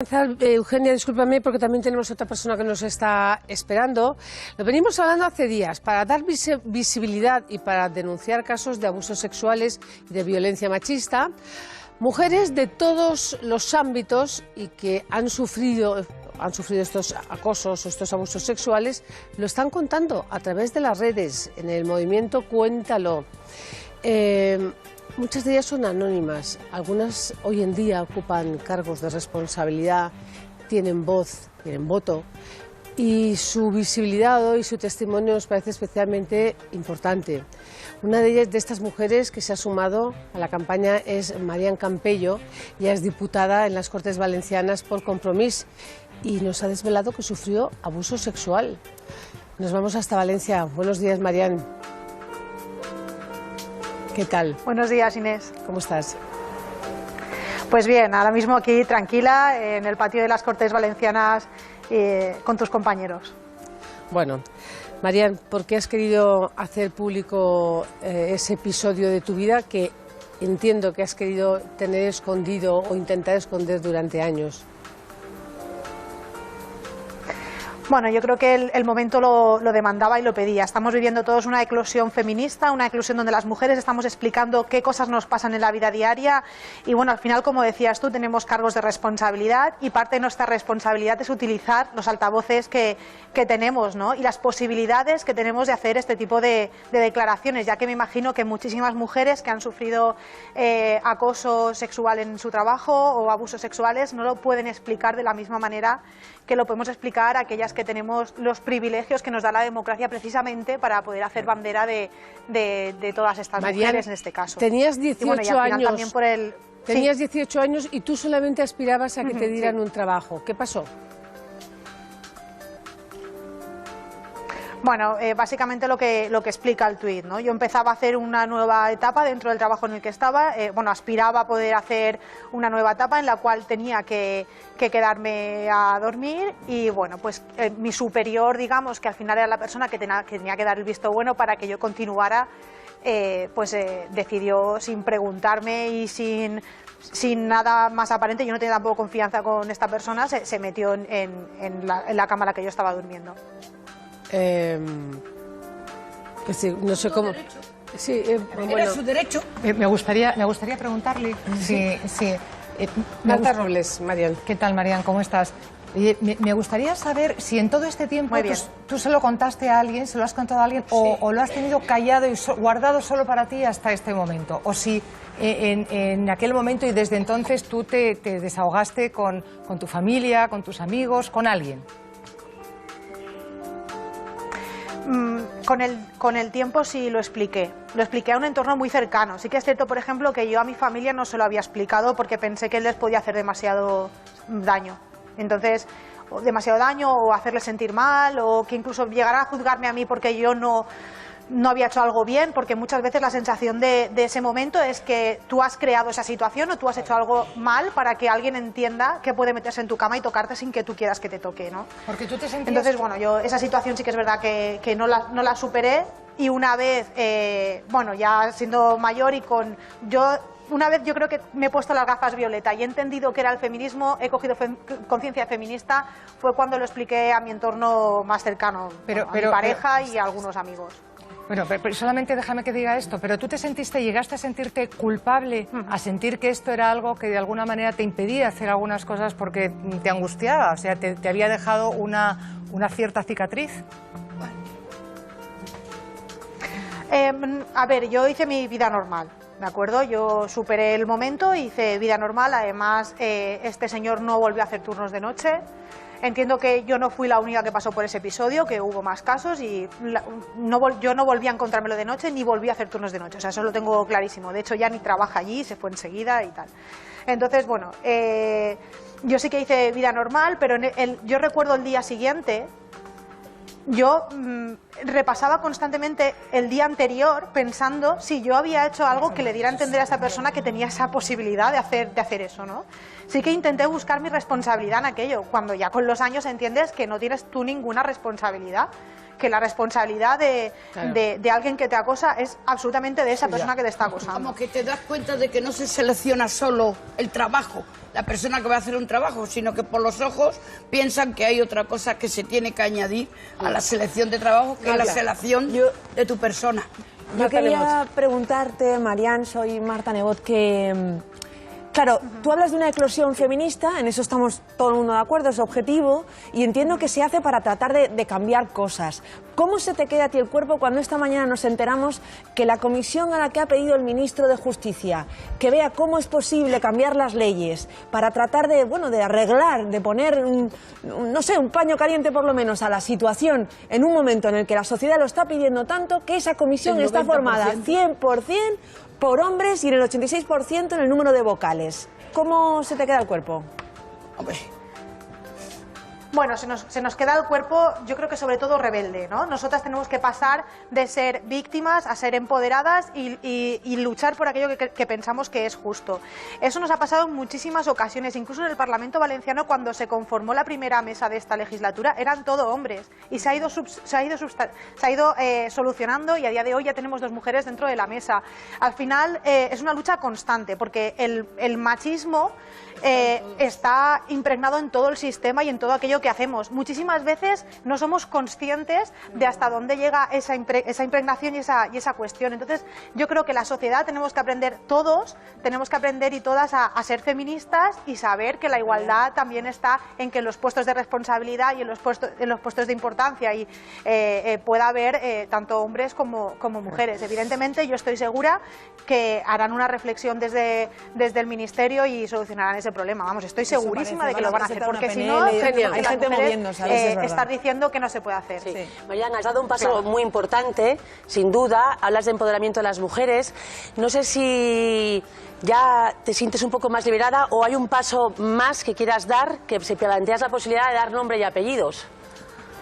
Eugenia, discúlpame porque también tenemos otra persona que nos está esperando. Lo venimos hablando hace días para dar visibilidad y para denunciar casos de abusos sexuales y de violencia machista. Mujeres de todos los ámbitos y que han sufrido estos acosos o estos abusos sexuales, lo están contando a través de las redes, en el movimiento Cuéntalo. Muchas de ellas son anónimas, algunas hoy en día ocupan cargos de responsabilidad, tienen voz, tienen voto, y su visibilidad y su testimonio nos parece especialmente importante. Una de ellas, de estas mujeres que se ha sumado a la campaña, es Marian Campello. Ella es diputada en las Cortes Valencianas por Compromís y nos ha desvelado que sufrió abuso sexual. Nos vamos hasta Valencia. Buenos días, Marian. ¿Qué tal? Buenos días, Inés. ¿Cómo estás? Pues bien, ahora mismo aquí tranquila en el patio de las Cortes Valencianas con tus compañeros. Bueno, Marian, ¿por qué has querido hacer público ese episodio de tu vida que entiendo que has querido tener escondido o intentar esconder durante años? Bueno, yo creo que el momento lo demandaba y lo pedía. Estamos viviendo todos una eclosión feminista, una eclosión donde las mujeres estamos explicando qué cosas nos pasan en la vida diaria y bueno, al final, como decías tú, tenemos cargos de responsabilidad y parte de nuestra responsabilidad es utilizar los altavoces que tenemos, ¿no? Y las posibilidades que tenemos de hacer este tipo de declaraciones, ya que me imagino que muchísimas mujeres que han sufrido acoso sexual en su trabajo o abusos sexuales no lo pueden explicar de la misma manera que lo podemos explicar a aquellas que tenemos los privilegios que nos da la democracia precisamente para poder hacer bandera de todas estas mujeres en este caso. Tenías 18 años. También por el... Tenías 18 años y tú solamente aspirabas a que te dieran un trabajo. ¿Qué pasó? Bueno, básicamente lo que explica el tuit, ¿no? Yo empezaba a hacer una nueva etapa dentro del trabajo en el que estaba, aspiraba a poder hacer una nueva etapa en la cual tenía que quedarme a dormir y bueno, pues mi superior, digamos, que al final era la persona que tenía que dar el visto bueno para que yo continuara, decidió sin preguntarme y sin nada más aparente, yo no tenía tampoco confianza con esta persona, se metió en la cama en la que yo estaba durmiendo. Sí, no sé cómo. Sí, era su derecho. Me gustaría preguntarle si Marta Robles, Marian. ¿Qué tal, Marian? ¿Cómo estás? Me gustaría saber si en todo este tiempo tú se lo contaste a alguien, se lo has contado a alguien, o lo has tenido callado y guardado solo para ti hasta este momento, o si en aquel momento y desde entonces tú te desahogaste con tu familia, con tus amigos, con alguien. Con el tiempo sí lo expliqué a un entorno muy cercano. Sí que es cierto, por ejemplo, que yo a mi familia no se lo había explicado porque pensé que les podía hacer demasiado daño. Entonces, demasiado daño o hacerles sentir mal o que incluso llegaran a juzgarme a mí porque yo no había hecho algo bien, porque muchas veces la sensación de ese momento es que tú has creado esa situación o tú has hecho algo mal para que alguien entienda que puede meterse en tu cama y tocarte sin que tú quieras que te toque, ¿no? Porque tú te sentías... Entonces, bueno, yo esa situación sí que es verdad que no la superé y una vez, ya siendo mayor y una vez yo creo que me he puesto las gafas violeta y he entendido que era el feminismo, he cogido conciencia feminista, fue cuando lo expliqué a mi entorno más cercano, a mi pareja y a algunos amigos. Bueno, pero solamente déjame que diga esto, pero tú llegaste a sentirte culpable, a sentir que esto era algo que de alguna manera te impedía hacer algunas cosas porque te angustiaba, o sea, te había dejado una cierta cicatriz. A ver, yo hice mi vida normal, ¿de acuerdo? Yo superé el momento, hice vida normal, además este señor no volvió a hacer turnos de noche. Entiendo que yo no fui la única que pasó por ese episodio, que hubo más casos y yo no volví a encontrármelo de noche ni volví a hacer turnos de noche, o sea, eso lo tengo clarísimo. De hecho, ya ni trabaja allí, se fue enseguida y tal. Entonces, bueno, yo sí que hice vida normal, pero yo recuerdo el día siguiente, yo repasaba constantemente el día anterior pensando si yo había hecho algo que le diera a entender a esta persona que tenía esa posibilidad de hacer eso, ¿no? Sí que intenté buscar mi responsabilidad en aquello, cuando ya con los años entiendes que no tienes tú ninguna responsabilidad, que la responsabilidad de alguien que te acosa es absolutamente de esa persona que te está acosando. Como que te das cuenta de que no se selecciona solo el trabajo, la persona que va a hacer un trabajo, sino que por los ojos piensan que hay otra cosa que se tiene que añadir a la selección de trabajo, que es la selección de tu persona. Yo quería preguntarte, Marian, soy Marta Nebot, que... Claro, tú hablas de una eclosión feminista, en eso estamos todo el mundo de acuerdo, es objetivo, y entiendo que se hace para tratar de cambiar cosas. ¿Cómo se te queda a ti el cuerpo cuando esta mañana nos enteramos que la comisión a la que ha pedido el ministro de Justicia que vea cómo es posible cambiar las leyes para tratar de, bueno, de arreglar, de poner, no sé, un paño caliente por lo menos a la situación en un momento en el que la sociedad lo está pidiendo tanto, que esa comisión está formada 100% por hombres y en el 86% en el número de vocales? ¿Cómo se te queda el cuerpo? Hombre. Bueno, se nos queda el cuerpo, yo creo que sobre todo rebelde, ¿no? Nosotras tenemos que pasar de ser víctimas a ser empoderadas y luchar por aquello que pensamos que es justo. Eso nos ha pasado en muchísimas ocasiones, incluso en el Parlamento Valenciano, cuando se conformó la primera mesa de esta legislatura, eran todo hombres y se ha ido solucionando, y a día de hoy ya tenemos 2 mujeres dentro de la mesa. Al final es una lucha constante, porque el machismo está impregnado en todo el sistema y en todo aquello que hacemos. Muchísimas veces no somos conscientes de hasta dónde llega esa impregnación y esa cuestión. Entonces, yo creo que la sociedad tenemos que aprender todos, tenemos que aprender y todas a ser feministas y saber que la igualdad también está en que en los puestos de responsabilidad y en los puestos de importancia y pueda haber tanto hombres como mujeres. Evidentemente, yo estoy segura que harán una reflexión desde el Ministerio y solucionarán ese problema. Vamos, estoy segurísima de que lo van a hacer, porque si no, hay gente moviéndose, estar diciendo que no se puede hacer. Sí. Marian, has dado un paso muy importante, sin duda. Hablas de empoderamiento de las mujeres. No sé si ya te sientes un poco más liberada o hay un paso más que quieras dar, que se planteas la posibilidad de dar nombre y apellidos,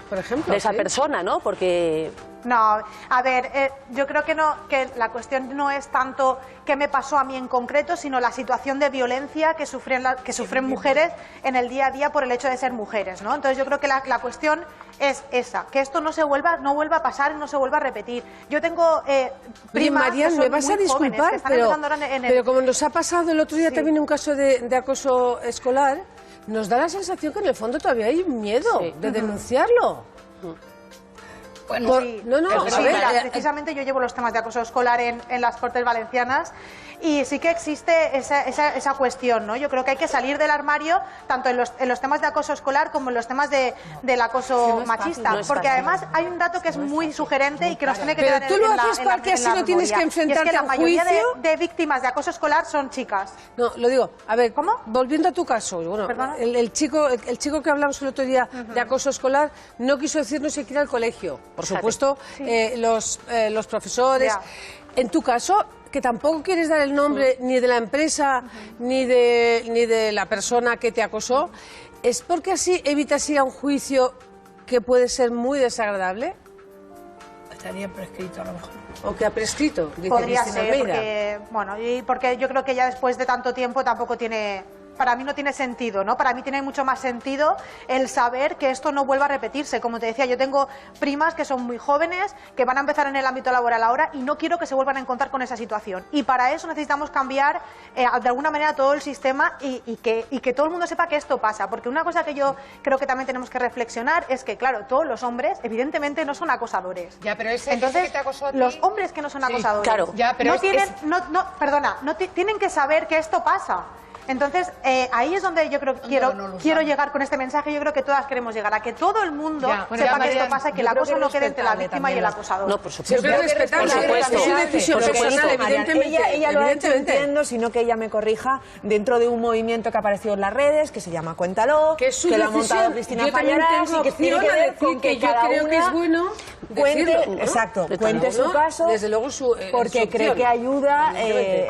por ejemplo, de esa persona, ¿no? Porque... No, a ver, yo creo que la cuestión no es tanto qué me pasó a mí en concreto, sino la situación de violencia que sufren mujeres en el día a día por el hecho de ser mujeres, ¿no? Entonces yo creo que la cuestión es esa, que esto no vuelva a pasar y no se vuelva a repetir. Yo tengo primas Marian, que son me vas a disculpar, pero como nos ha pasado el otro día también un caso de acoso escolar, nos da la sensación que en el fondo todavía hay miedo de denunciarlo. Bueno, precisamente yo llevo los temas de acoso escolar en las Cortes Valencianas y sí que existe esa cuestión, ¿no? Yo creo que hay que salir del armario tanto en los temas de acoso escolar como en los temas del acoso machista, porque además hay un dato que es muy sugerente y que nos tiene que quedar en la memoria. Pero tú lo haces porque así no tienes que enfrentarte a un juicio. La mayoría de víctimas de acoso escolar son chicas. No, lo digo, a ver, ¿cómo? Volviendo a tu caso, bueno, el chico que hablamos el otro día de acoso escolar no quiso decir no se quiere al colegio. Por supuesto, los profesores. En tu caso, que tampoco quieres dar el nombre ni de la empresa ni de la persona que te acosó, ¿es porque así evitas ir a un juicio que puede ser muy desagradable? Estaría prescrito a lo mejor. ¿O que ha prescrito? Dice Podría Cristina ser, Almeida. porque yo creo que ya después de tanto tiempo tampoco tiene... Para mí no tiene sentido, ¿no? Para mí tiene mucho más sentido el saber que esto no vuelva a repetirse. Como te decía, yo tengo primas que son muy jóvenes, que van a empezar en el ámbito laboral ahora y no quiero que se vuelvan a encontrar con esa situación. Y para eso necesitamos cambiar de alguna manera todo el sistema y que todo el mundo sepa que esto pasa. Porque una cosa que yo creo que también tenemos que reflexionar es que, claro, todos los hombres evidentemente no son acosadores. Ya, pero entonces, que te acosó a ti... los hombres que no son acosadores, claro. Ya, pero tienen que saber que esto pasa. Entonces, ahí es donde yo creo quiero llegar con este mensaje. Yo creo que todas queremos llegar a que todo el mundo sepa que esto pasa y que el acoso no quede entre la víctima y el acosador. No, por supuesto. Yo creo que es respetable, es una decisión personal, evidentemente. Ella lo ha hecho, entiendo, sino que ella me corrija, dentro de un movimiento que ha aparecido en las redes, que se llama Cuéntalo, que lo ha montado Cristina Fallarás y que tiene que ver con que yo creo que es bueno cuente su caso, desde luego porque cree que ayuda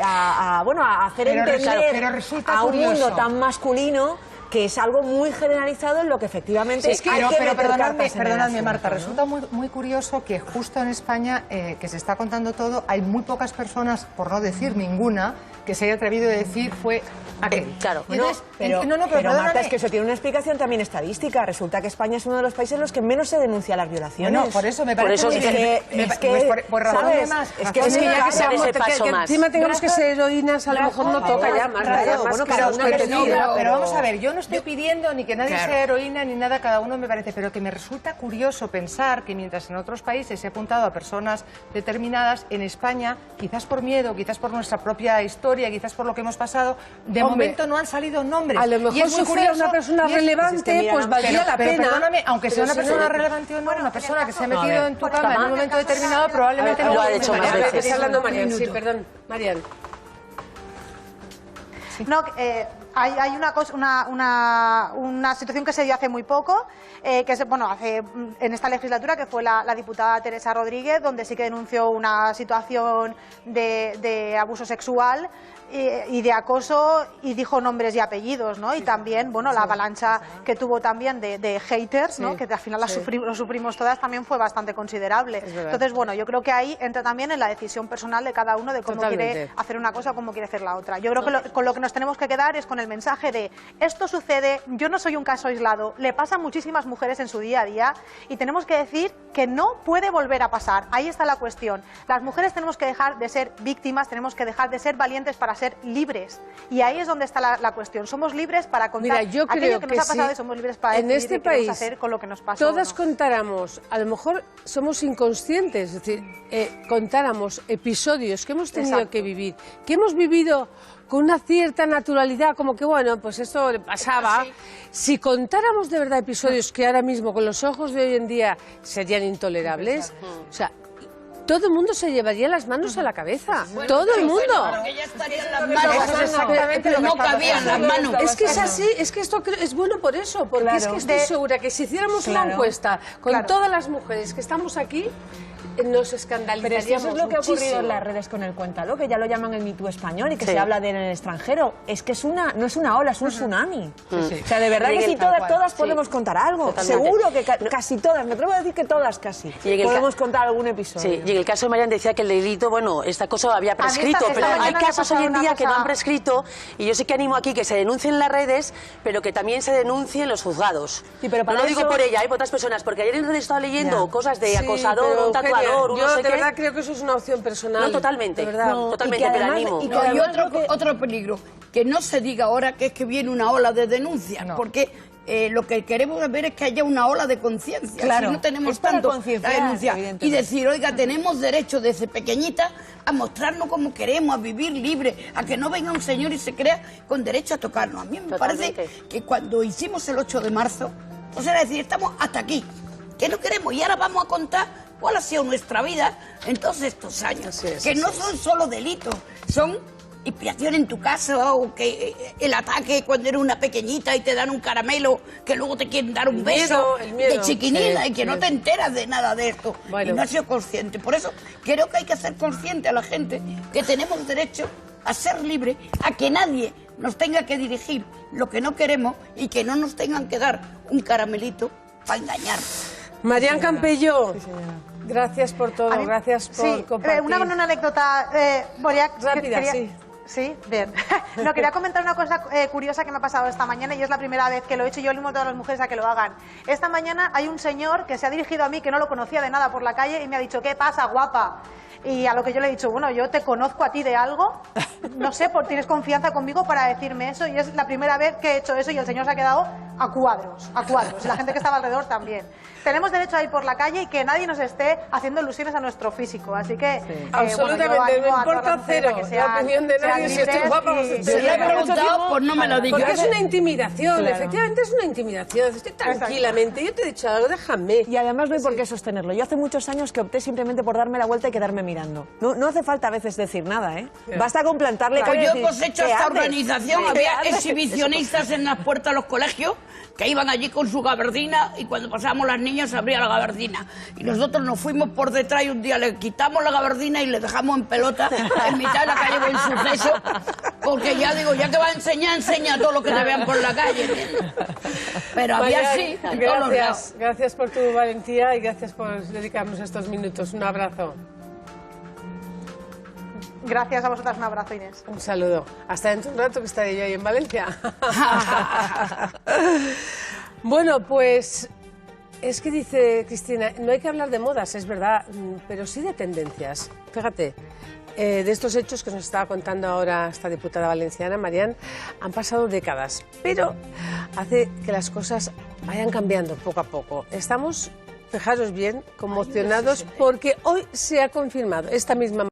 a hacer entender a un mundo tan masculino que es algo muy generalizado en lo que efectivamente es que, hay que meter cartas en el perdonadme, asunto, Marta, ¿no? resulta muy curioso que justo en España, que se está contando todo, hay muy pocas personas, por no decir ninguna, que se haya atrevido a decir fue aquel. Claro. Entonces, Pero Marta, es que eso tiene una explicación también estadística. Resulta que España es uno de los países en los que menos se denuncia las violaciones. Bueno, por eso me parece muy bien. Por razón de más. Es que ya que seamos que encima tengamos que ser heroínas, a lo mejor no toca ya más. Pero vamos a ver, yo no estoy pidiendo ni que nadie sea heroína ni nada, cada uno me parece, pero que me resulta curioso pensar que mientras en otros países se ha apuntado a personas determinadas, en España, quizás por miedo, quizás por nuestra propia historia, quizás por lo que hemos pasado, de momento no han salido nombres. A lo mejor si fuera una persona relevante, pues valdría la pena. Perdóname, aunque sea una persona relevante o no, una persona que se ha metido en tu cama en un momento determinado, probablemente lo ha hecho más veces. Está hablando Marian, sí, perdón. Marian. No, hay una situación que se dio hace muy poco, en esta legislatura, que fue la diputada Teresa Rodríguez, donde sí que denunció una situación de abuso sexual y de acoso, y dijo nombres y apellidos, ¿no? Y también, bueno, la avalancha que tuvo también de haters, ¿no? Que al final lo sufrimos todas, también fue bastante considerable. Entonces, bueno, yo creo que ahí entra también en la decisión personal de cada uno de cómo quiere hacer una cosa o cómo quiere hacer la otra. Yo creo que con lo que nos tenemos que quedar es con el mensaje de esto sucede, yo no soy un caso aislado, le pasa a muchísimas mujeres en su día a día, y tenemos que decir que no puede volver a pasar. Ahí está la cuestión. Las mujeres tenemos que dejar de ser víctimas, tenemos que dejar de ser valientes para ser libres. Y ahí es donde está la cuestión. Somos libres para contar aquello que nos ha pasado, y somos libres para decidir en este qué queremos país hacer con lo que nos pasa. Todas contáramos, a lo mejor somos inconscientes, es decir, contáramos episodios que hemos tenido que vivir, que hemos vivido con una cierta naturalidad, como que bueno, pues esto le pasaba. Si contáramos de verdad episodios que ahora mismo con los ojos de hoy en día serían intolerables, o sea, todo el mundo se llevaría las manos a la cabeza. Bueno, todo el mundo. Porque ya estarían las manos, pero no cabían las manos. Es que es así, es que esto es bueno por eso, porque es que estoy segura que si hiciéramos una encuesta con todas las mujeres que estamos aquí, nos escandalizaríamos. Pero es que eso es lo que ha ocurrido muchísimo en las redes con el Cuéntalo, que ya lo llaman el Me Too español y que se habla de él en el extranjero. Es que no es una ola, es un tsunami. O sea, de verdad que sí, todas podemos contar algo. Totalmente. Seguro que casi todas, me atrevo a decir que todas casi, podemos contar algún episodio. Sí, y en el caso de Marian decía que el delito, bueno, esta cosa había prescrito, pero hay casos hoy en día que no han prescrito, y yo sí que animo aquí que se denuncien en las redes, pero que también se denuncien en los juzgados. Sí, pero para no lo digo por ella, hay por otras personas, porque ayer en redes estaba leyendo cosas de acosador, un tatuador. Yo de verdad creo que eso es una opción personal. No, totalmente, de verdad. No, totalmente, pero animo. Y otro peligro, que no se diga ahora que es que viene una ola de denuncias, porque lo que queremos ver es que haya una ola de conciencia. Claro, si no tenemos tanto a denunciar y decir, oiga, tenemos derecho desde pequeñita a mostrarnos como queremos, a vivir libre, a que no venga un señor y se crea con derecho a tocarnos. A mí me parece que cuando hicimos el 8 de marzo, o sea, decir, estamos hasta aquí, que no queremos, y ahora vamos a contar cuál ha sido nuestra vida en todos estos años, que no son solo delitos, son inspiración en tu casa, o que el ataque cuando eres una pequeñita y te dan un caramelo, que luego te quieren dar un beso de chiquinina y que no te enteras de nada de esto, y no has sido consciente. Por eso creo que hay que hacer consciente a la gente que tenemos derecho a ser libres, a que nadie nos tenga que dirigir lo que no queremos y que no nos tengan que dar un caramelito para engañarnos. Marian Campello, gracias por todo, gracias por compartir. Una anécdota, rápida, Sí, bien. No, quería comentar una cosa curiosa que me ha pasado esta mañana, y es la primera vez que lo he hecho. Yo animo a todas las mujeres a que lo hagan. Esta mañana hay un señor que se ha dirigido a mí, que no lo conocía de nada, por la calle, y me ha dicho, ¿qué pasa, guapa? Y a lo que yo le he dicho, bueno, yo te conozco a ti de algo, no sé, tienes confianza conmigo para decirme eso, y es la primera vez que he hecho eso, y el señor se ha quedado a cuadros, y la gente que estaba alrededor también. Tenemos derecho a ir por la calle y que nadie nos esté haciendo ilusiones a nuestro físico, así que... absolutamente, me importa cero la opinión de nadie, si estoy guapa o si estoy le he preguntado, pues no me lo digas. Porque es una intimidación, efectivamente es una intimidación, estoy tranquilamente, yo te he dicho algo, déjame. Y además no hay por qué sostenerlo. Yo hace muchos años que opté simplemente por darme la vuelta y quedarme mirando. No hace falta a veces decir nada, ¿eh? Basta con plantarle cara y Yo decir, hemos hecho esta organización, había exhibicionistas en las puertas de los colegios que iban allí con su gabardina y cuando pasábamos las niñas se abría la gabardina. Y nosotros nos fuimos por detrás y un día le quitamos la gabardina y le dejamos en pelota en mitad de la calle Buen Suceso, porque ya digo, ya que va a enseñar, enseña todo lo que te vean por la calle. Pero había así, en todos los lados. Gracias por tu valentía y gracias por dedicarnos estos minutos. Un abrazo. Gracias a vosotras, un abrazo, Inés. Un saludo. Hasta dentro de un rato que estaré yo ahí en Valencia. Bueno, pues es que dice Cristina, no hay que hablar de modas, es verdad, pero sí de tendencias. Fíjate, de estos hechos que nos estaba contando ahora esta diputada valenciana, Marian, han pasado décadas, pero hace que las cosas vayan cambiando poco a poco. Estamos, fijaros bien, conmocionados porque hoy se ha confirmado esta misma